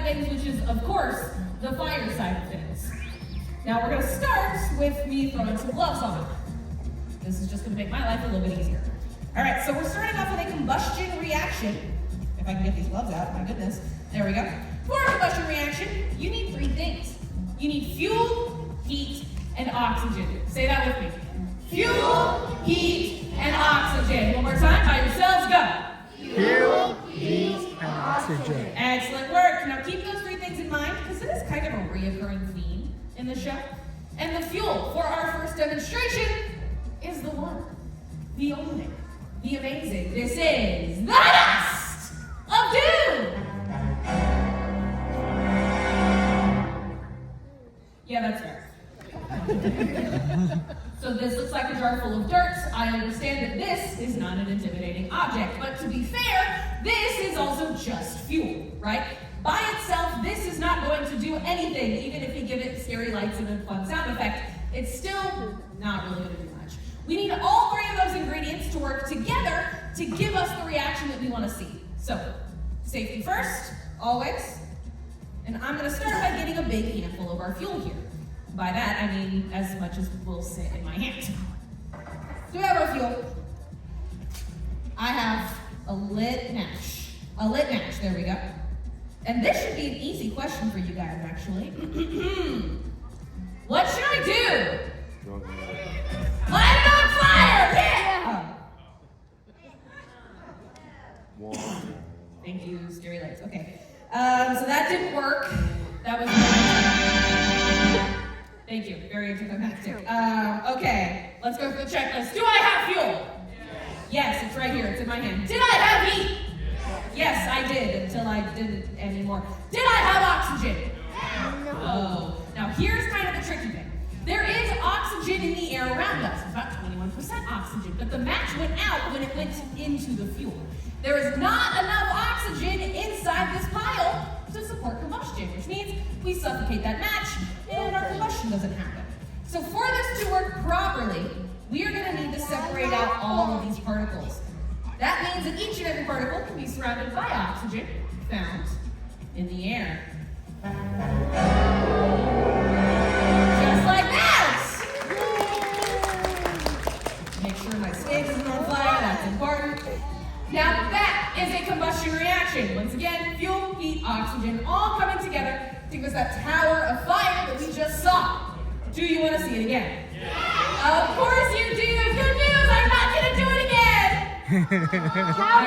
of things, which is, of course, the fire side of things. Now we're gonna start with me throwing some gloves on. This is just gonna make my life a little bit easier. All right, so we're starting off with a combustion reaction. If I can get these gloves out, my goodness. There we go. For a combustion reaction, you need 3 things. You need fuel, heat, and oxygen. Say that with me. Fuel, heat, and oxygen. One more time, by yourselves, go. Fuel, heat, and oxygen. Excellent work. Now keep those 3 things in mind, because it is kind of a reoccurring theme in the show. And the fuel for our first demonstration is the one, the only, the amazing. This is the Dust of Doom! Yeah, that's fair. So this looks like a jar full of dirt. I understand that this is not an intimidating object, but to be fair, this is also just fuel, right? By itself, this is not going to do anything, even if you give it scary lights and a fun sound effect. It's still not really going to do much. We need all 3 of those ingredients to work together to give us the reaction that we want to see. So, safety first, always. And I'm going to start by getting a big handful of our fuel here. By that, I mean as much as will sit in my hand. So we have our fuel. I have a lit match. A lit match, there we go. And this should be an easy question for you guys, actually. What should I do? Light it on fire! Yeah! Thank you, scary lights. Okay. So that didn't work. That was Thank you. Very anticlimactic. Okay, let's go through the checklist. Do I have fuel? Yes, it's right here. It's in my hand. Did I have heat? Yes, I did, until I didn't anymore. Did I have oxygen? No. Oh. Now here's kind of the tricky thing. There is oxygen in the air around us. It's about 21% oxygen, but the match went out when it went into the fuel. There is not enough oxygen inside this pile to support combustion, which means we suffocate that match and our combustion doesn't happen. So for this to work properly, we are going to need to separate out all of these particles. That means that each and every particle can be surrounded by oxygen found in the air. Just like that! Make sure my stage isn't on fire, that's important. Now that is a combustion reaction. Once again, fuel, heat, oxygen, all coming together to give us that tower of fire that we just saw. Do you want to see it again? Yeah. Of course you do! Good news! I'm not going to do it again! I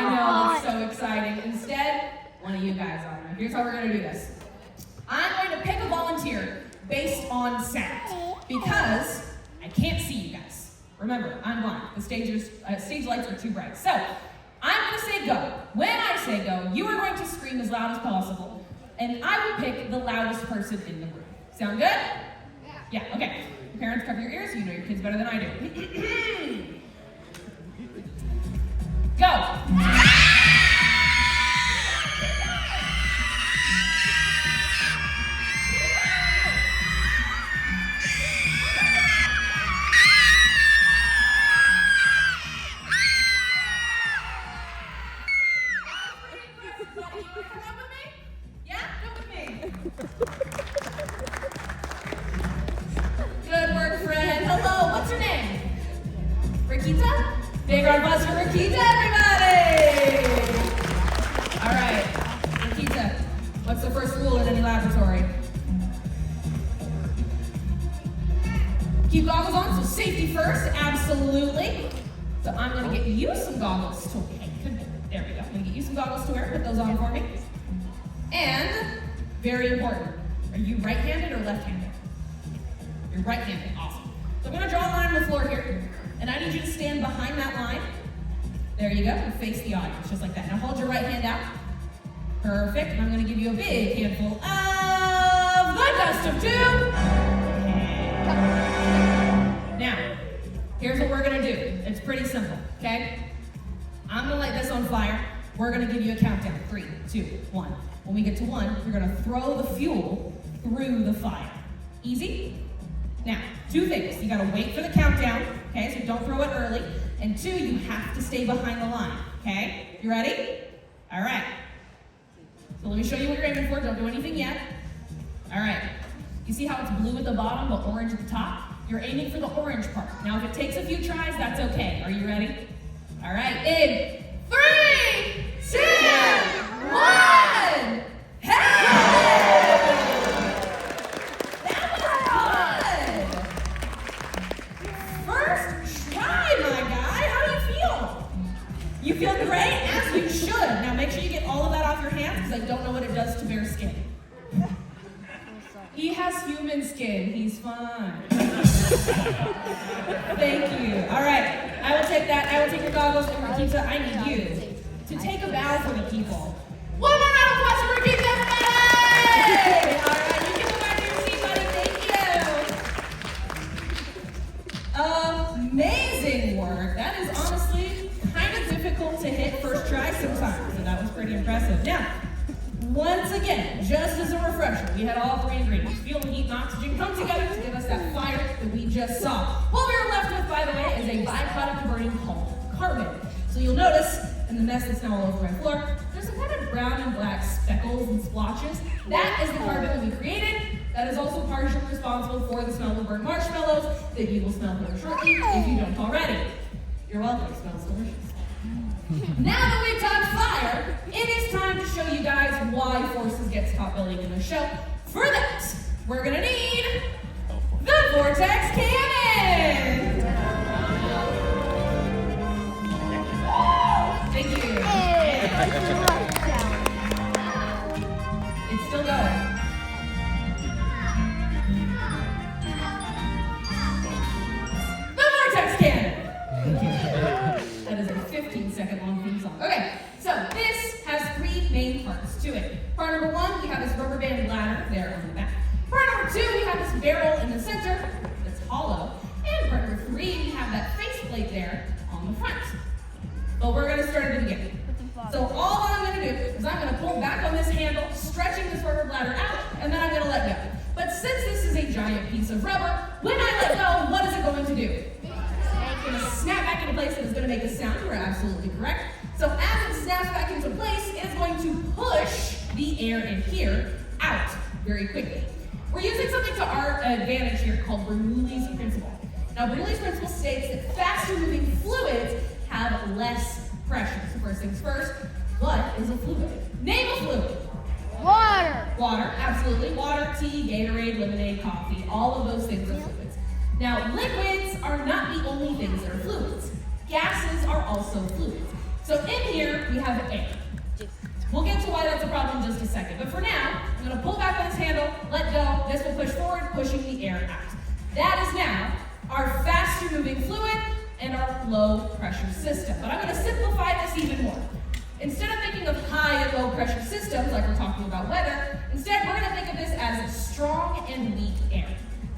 know, it's so exciting. Instead, one of you guys are. Now, here's how we're going to do this. I'm going to pick a volunteer based on sound because I can't see you guys. Remember, I'm blind. The stage lights are too bright. So, I'm going to say go. When I say go, you are going to scream as loud as possible, and I will pick the loudest person in the room. Sound good? Yeah, okay. Parents, cover your ears. You know your kids better than I do. Go! Good work, friend. Hello, what's your name? Rakita? Big round of applause for Rakita, everybody! All right, Rakita, what's the first rule in any laboratory? Keep goggles on, so safety first, absolutely. So I'm gonna get you some goggles to wear. There we go. I'm gonna get you some goggles to wear. Put those on for me. And, very important, are you right-handed or left-handed? You're right-handed, awesome. So I'm gonna draw a line on the floor here, and I need you to stand behind that line. There you go, and face the audience, just like that. Now hold your right hand out. Perfect, and I'm gonna give you a big handful of the Dust of Doom. Now, here's what we're gonna do. It's pretty simple, okay? I'm gonna light this on fire. We're gonna give you a countdown. 3, 2, 1. When we get to 1, you're gonna throw the fuel through the fire. Easy? Now, 2 things. You gotta wait for the countdown, okay? So don't throw it early. And 2, you have to stay behind the line, okay? You ready? All right. So let me show you what you're aiming for. Don't do anything yet. All right. You see how it's blue at the bottom, but orange at the top? You're aiming for the orange part. Now, if it takes a few tries, that's okay. Are you ready? All right. In 3, 2, 1. Hey! That was good. First try, my guy. How do you feel? You feel great, as you should. Now, make sure you get all of that off your hands, because I don't know what it does to bare skin. He has human skin. He's fine. Thank you. All right. I will take that. I will take your goggles. And Rakita, I need you to take a bow for the people. One more round of applause for Rakita, everybody! All right. You can go back to your seat, buddy. Thank you. Amazing work. That is honestly kind of difficult to hit first try sometimes. So that was pretty impressive. Now, once again, just as a refresher, we had all three ingredients, fuel, heat, and oxygen, come together to give us that fire that we just saw. What we were left with, by the way, is a byproduct converting called carbon. So you'll notice, in the mess that's now all over my floor, there's some kind of brown and black speckles and splotches. That is the carbon that we created. That is also partially responsible for the smell of burnt marshmallows that you will smell very shortly if you don't already. You're welcome, it smells delicious. Now that we've talked fire, it is time to show you guys why Forces gets top billing in the show. For that, we're gonna need the Vortex Cannon! Thank you. It's still going. The Vortex Cannon! That is a 15-second long theme song. Okay, so this has three main parts to it. Part number one, we have this rubber band ladder there on the back. Part number two, we have this barrel in the center that's hollow. And part number three, we have that faceplate there on the front. But we're going to start at the beginning. So all I'm going to do is I'm going to pull back on this handle, stretching this rubber bladder out, and then I'm going to let go. But since this is a giant piece of rubber, when I let go, what is it going to do? It's going to snap back into place and it's going to make a sound. You are absolutely correct. So as it snaps back into place, it's going to push the air in here out very quickly. We're using something to our advantage here called Bernoulli's principle. Now, Bernoulli's principle states that faster moving fluids have less pressure. So first things first, what is a fluid? Name a fluid. Water. Water, absolutely. Water, tea, Gatorade, lemonade, coffee, all of those things are fluids. Now, liquids are not the only things that are fluids. Gases are also fluids. So in here, we have air. We'll get to why that's a problem in just a second. But for now, I'm going to pull back on this handle, let go. This will push forward, pushing the air out. That is now our faster moving fluid and our low pressure system. But I'm going to simplify this even more. Instead of thinking of high and low pressure systems like we're talking about weather, instead we're going to think of this as strong and weak air.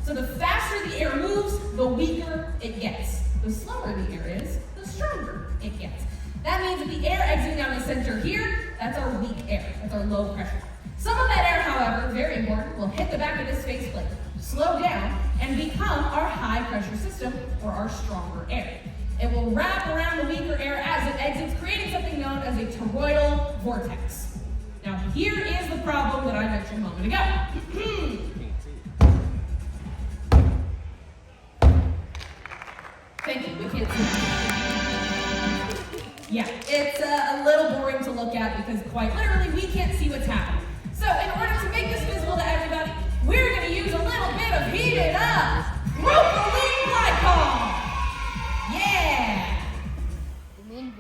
So the faster the air moves, the weaker it gets. The slower the air is, the stronger it gets. That means that the air exiting down the center here, that's our weak air, that's our low pressure. Some of that air, however, very important, will hit the back of this faceplate, slow down, and become our high pressure system, or our stronger air. It will wrap around the weaker air as it exits, creating something known as a toroidal vortex. Now here is the problem that I mentioned a moment ago. Thank you, we can't see. Yeah, it's a little boring to look at because quite literally we can't see what's happening. So in order to make this visible to everybody, we're going to use a little bit of heated up propylene glycol. Yeah!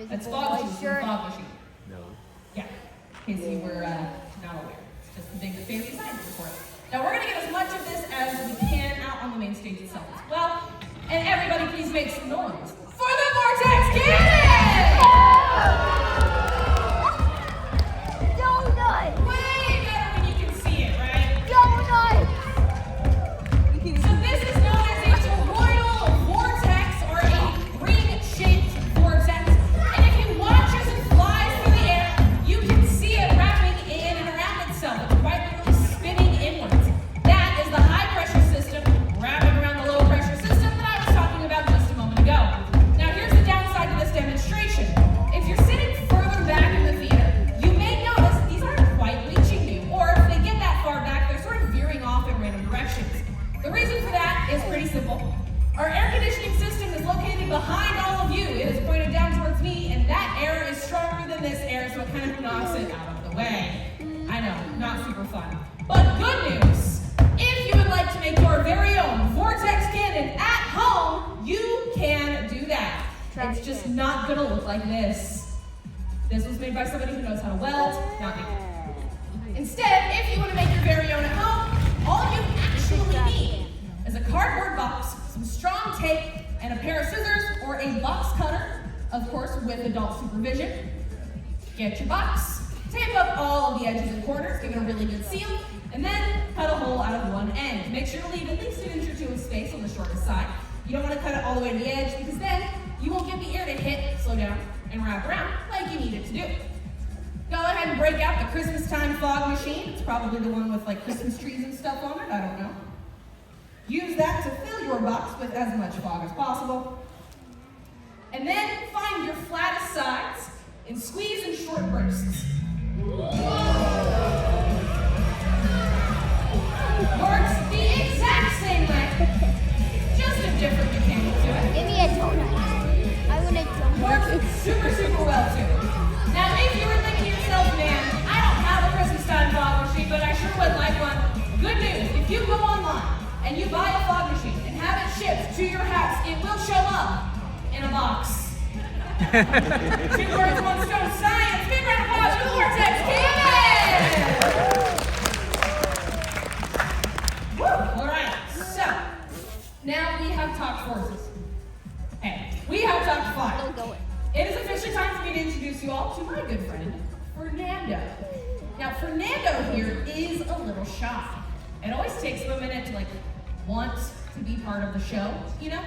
That's fog machine. Fog machine. No. Yeah, in case you were not aware. It's just a big fancy science report. Now we're going to get as much of this as we can out on the main stage itself as well. And everybody please make some noise for the Vortex Cannon! Donut! Way better when you can see it, right? Donut! So this is known as a toroidal vortex, or a ring-shaped vortex. And if you watch as it flies through the air, you can see it wrapping in and around itself. It's quite literally spinning inwards. That is the high-pressure system wrapping around the low-pressure system that I was talking about just a moment ago. pointed behind all of you. It is pointed down towards me, and that air is stronger than this air, so it kind of knocks it out of the way. I know, not super fun. But good news, if you would like to make your very own Vortex cannon at home, you can do that. It's just not gonna look like this. This was made by somebody who knows how to weld, not me. Instead, if you want to make your very own at home, all you actually need is a cardboard box, some strong tape, and a pair of scissors or a box cutter, of course with adult supervision. Get your box, tape up all of the edges and corners, give it a really good seal, and then cut a hole out of one end. Make sure to leave at least 1 inch or 2 of space on the shortest side. You don't want to cut it all the way to the edge because then you won't get the air to hit, slow down, and wrap around like you need it to do. Go ahead and break out the Christmas time fog machine. It's probably the one with like Christmas trees and stuff on it, I don't know. Use that to fill your box with as much fog as possible. And then find your flattest sides and squeeze in short bursts. Works the exact same way, just a different mechanic to it. Give me a donut. I want a donut. Works super, super well too. Now, if you were thinking to yourself, man, I don't have a Christmas time fog machine, but I sure would like one. Good news, if you go online and you buy a fog machine and have it shipped to your house, it will show up in a box. 2 birds, 1 stone science. Big round of applause for the Vortex Cannon! Woo! All right, so now we have talked forces. Hey, we have talked fire. Don't go in. It is officially time for me to introduce you all to my good friend, Fernando. Now, Fernando here is a little shy. It always takes him a minute to want to be part of the show, you know?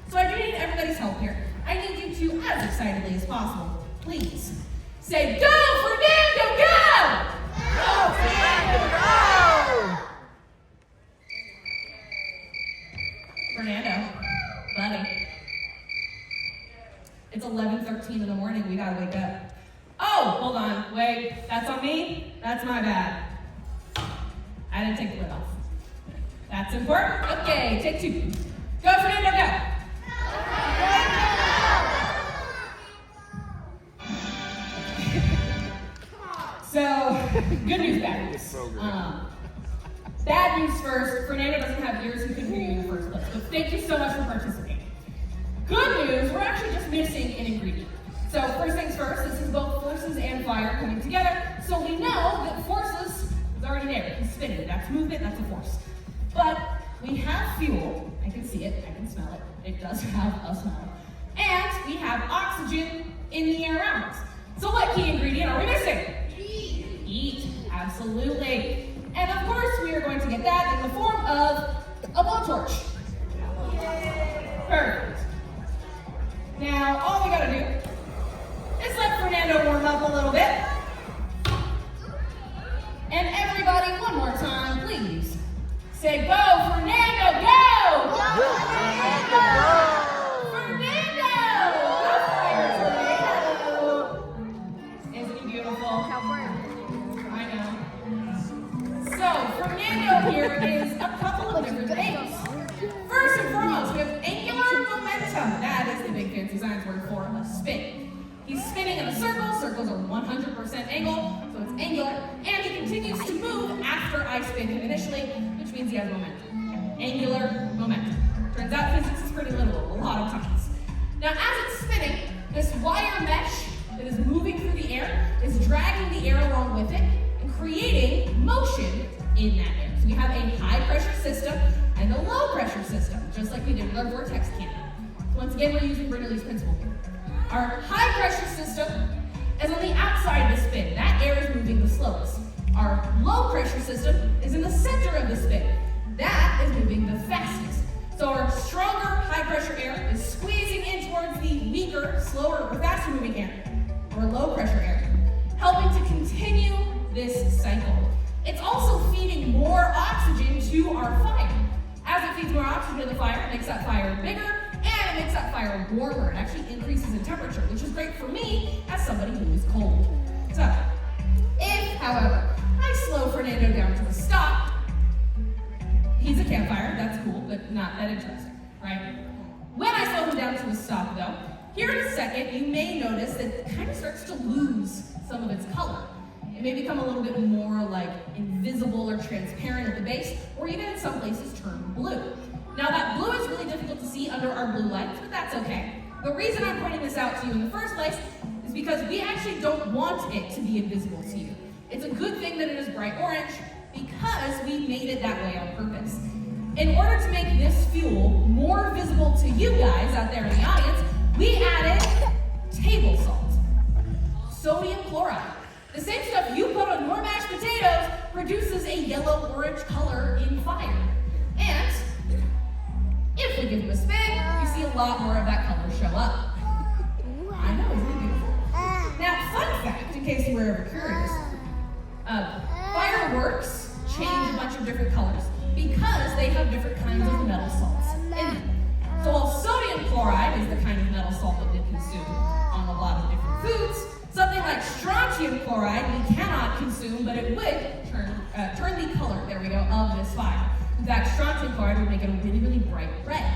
So I do need everybody's help here. I need you to, as excitedly as possible, please, say, go, Fernando, go! Go, Fernando, go! Fernando, buddy. It's 11:13 in the morning, we gotta wake up. Oh, hold on, wait, that's on me? That's my bad. I didn't take the lid off. That's important. Okay, take 2. Go, Fernando, go. So, good news, bad news. Bad news first, Fernando doesn't have ears, he couldn't hear you in the first place. But thank you so much for participating. Good news, we're actually just missing an ingredient. So first things first, this is both forces and fire coming together. So we know that forces is already there, it's spinning. That's movement, that's a force. But we have fuel, I can see it, I can smell it. It does have a smell. And we have oxygen in the air around us. So what key ingredient are we missing? Heat, absolutely. And of course, we are going to get that in the form of a blowtorch. Perfect. Now, all we gotta do is let Fernando warm up a little bit. And everybody, one more time, please. Say, go, Fernando, go! Go, Fernando! Fernando! Go, fire tornado! Isn't he beautiful? I know. So, Fernando here is a couple of different things. First and foremost, we have angular momentum. That is the big fancy science word for a spin. He's spinning in a circle. Circles are 100% angle, so it's angular. And he continues to move after I spin him initially, which means he has momentum. Angular momentum. Turns out physics is pretty literal, a lot of times. Now, as it's spinning, this wire mesh that is moving through the air is dragging the air along with it and creating motion in that air. So we have a high pressure system and a low pressure system, just like we did with our vortex cannon. So once again, we're using Bernoulli's principle here. Our high pressure system is on the outside of the spin. That air is moving the slowest. Our low pressure system is in the center of the spin. That is moving the fastest. So our stronger high pressure air is squeezing in towards the weaker, slower, or faster moving air, or low pressure air, helping to continue this cycle. It's also feeding more oxygen to our fire. As it feeds more oxygen to the fire, it makes that fire bigger, and it makes that fire warmer. It actually increases in temperature, which is great for me as somebody who is cold. So, if, however, I slow Fernando down to a stop, he's a campfire, that's cool, but not that interesting, right? When I slow him down down to a stop though. Here in a second, you may notice that it kind of starts to lose some of its color. It may become a little bit more like invisible or transparent at the base, or even in some places turn blue. Now that blue is really difficult to see under our blue lights, but that's okay. The reason I'm pointing this out to you in the first place is because we actually don't want it to be invisible to you. It's a good thing that it is bright orange because we made it that way on purpose. In order to make this fuel more visible to you guys out there in the audience, we added table salt, sodium chloride. The same stuff you put on your mashed potatoes produces a yellow-orange color in fire. And if we give them a spin, you see a lot more of that color show up. I know, isn't it beautiful? Now, fun fact, in case you were ever curious, fireworks change a bunch of different colors because they have different kinds of metal salts in them. So while sodium chloride is the kind of metal salt that we consume on a lot of different foods, something like strontium chloride we cannot consume, but it would turn the color, there we go, of this fire. In fact, strontium chloride would make it a really, really bright red.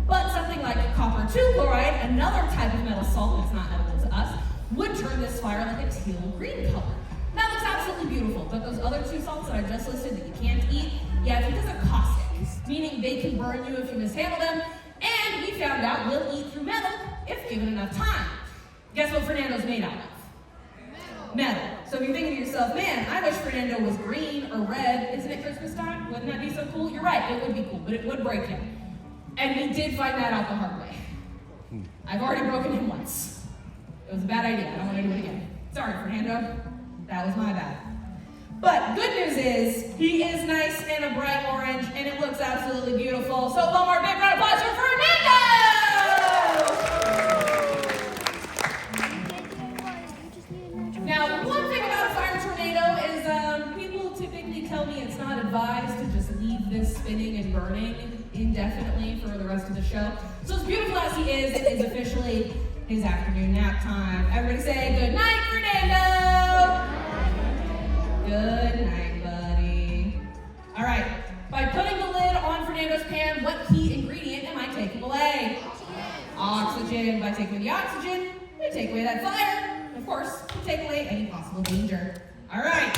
But something like copper 2 chloride, another type of metal salt that's not edible to us, would turn this fire like a teal green color. That looks absolutely beautiful, but those other two salts that I just listed that you can't eat, yeah, it's because they're caustic, meaning they can burn you if you mishandle them, and we found out we'll eat through metal if given enough time. Guess what Fernando's made out of? Metal. So if you're thinking to yourself, man, I wish Fernando was green or red. Isn't it Christmas time? Wouldn't that be so cool? You're right, it would be cool, but it would break him. And we did find that out the hard way. I've already broken him once. It was a bad idea. I don't want to do it again. Sorry, Fernando. That was my bad. But good news is, he is nice and a bright orange, and it looks absolutely beautiful. So one more big round of applause for Fernando! Now, one thing about a fire tornado is people typically tell me it's not advised to just leave this spinning and burning indefinitely for the rest of the show. So as beautiful as he is, it is officially his afternoon nap time. Everybody say good night, Fernando! Good night, buddy. All right, by putting the lid on Fernando's pan, what key ingredient am I taking away? Oxygen. By taking away the oxygen, we take away that fire. Of course, we take away any possible danger. All right,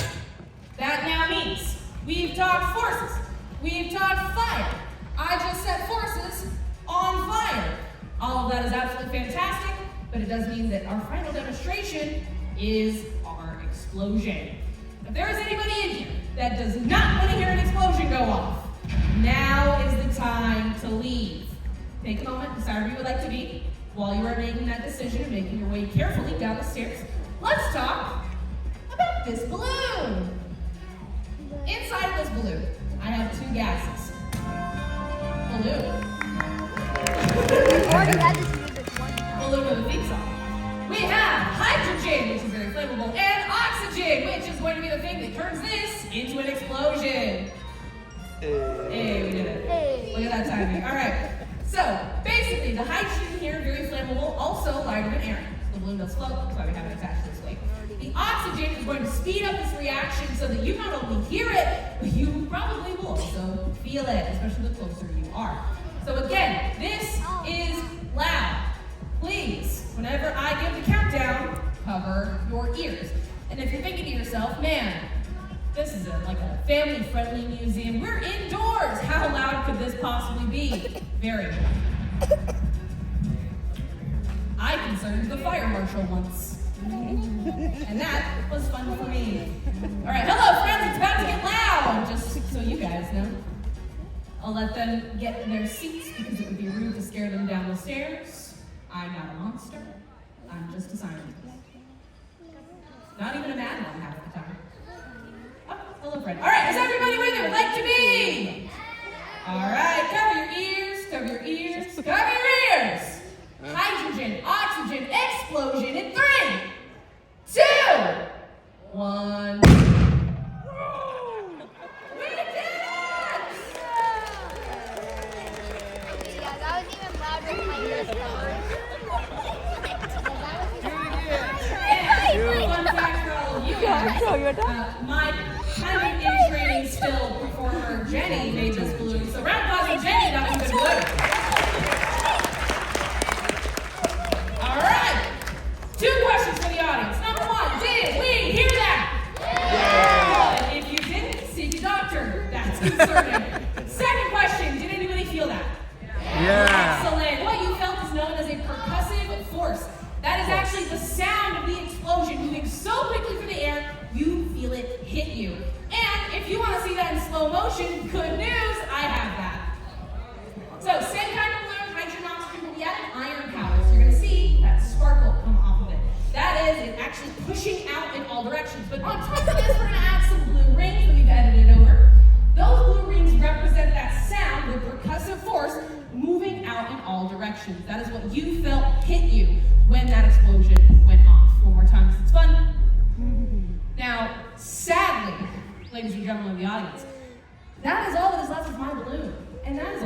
that now means we've talked forces. We've talked fire. I just set forces on fire. All of that is absolutely fantastic, but it does mean that our final demonstration is our explosion. If there is anybody in here that does not want to hear an explosion go off, now is the time to leave. Take a moment, decide where you would like to be. While you are making that decision and making your way carefully down the stairs, let's talk about this balloon. Inside of this balloon, I have two gases. Balloon. Balloon with a theme song. We have hydrogen, which is very flammable, and oxygen, which is going to be the thing that turns this into an explosion. Hey, we did it. Hey. Look at that timing. All right. So basically, the hydrogen here, very flammable, also lighter than air. The balloon does float, that's why we have it attached this way. The oxygen is going to speed up this reaction so that you not only hear it, but you probably will also feel it, especially the closer you are. So again, this is loud. Please, whenever I give the countdown, cover your ears. And if you're thinking to yourself, man, this is like a family-friendly museum. We're indoors. How loud could this possibly be? Very loud. I concerned the fire marshal once. And that was fun for me. All right, hello friends, it's about to get loud. Just so you guys know. I'll let them get their seats because it would be rude to scare them down the stairs. I'm not a monster. I'm just a scientist. Not even a mad one half the time. Oh, hello friend. All right, is everybody where they would like to be? All right, cover your ears, cover your ears, cover your ears. Hydrogen, oxygen, explosion in 3, 2, 1. We did it! Yeah, that was even louder than my ears covered. And fun fact for all of you guys, my kind of in training still performer Jenny made this balloon. So round of applause for Jenny, that was good work. actually pushing out in all directions. But on top of this, we're going to add some blue rings that we've edited over. Those blue rings represent that sound with percussive force moving out in all directions. That is what you felt hit you when that explosion went off. One more time because it's fun. Now, sadly, ladies and gentlemen of the audience, that is all that is left of my balloon. And that is